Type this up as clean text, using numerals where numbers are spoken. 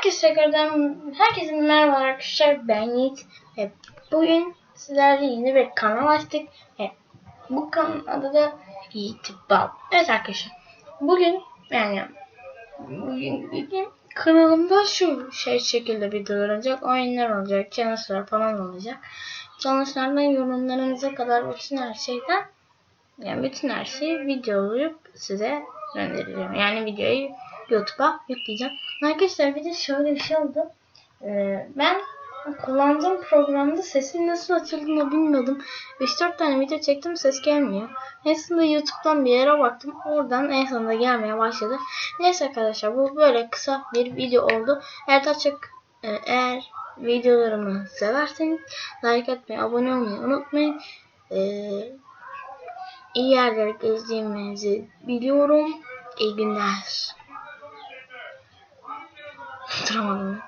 Herkese merhaba arkadaşlar, ben Yiğit ve bugün sizlerle yeni bir kanal açtık ve bu kanalın adı da Yiğit Bal. Evet arkadaşlar, bugün kanalımda şu şekilde videolar olacak, oyunlar olacak, challenge'lar falan olacak. Challenge'lardan yorumlarınıza kadar bütün her şeyi videolayıp size göndereceğim. Yani videoyu YouTube'a yükleyeceğim. Arkadaşlar bir de şöyle bir şey oldu. Ben kullandığım programda sesin nasıl açıldığını bilmiyordum. 3-4 tane video çektim, ses gelmiyor. En sonunda YouTube'dan bir yere baktım. Oradan en sonunda gelmeye başladı. Neyse arkadaşlar, bu böyle kısa bir video oldu. Eğer videolarımı severseniz like atmayı, abone olmayı unutmayın. İyi yerler gezdiğimizi biliyorum. İyi günler. Duramadım.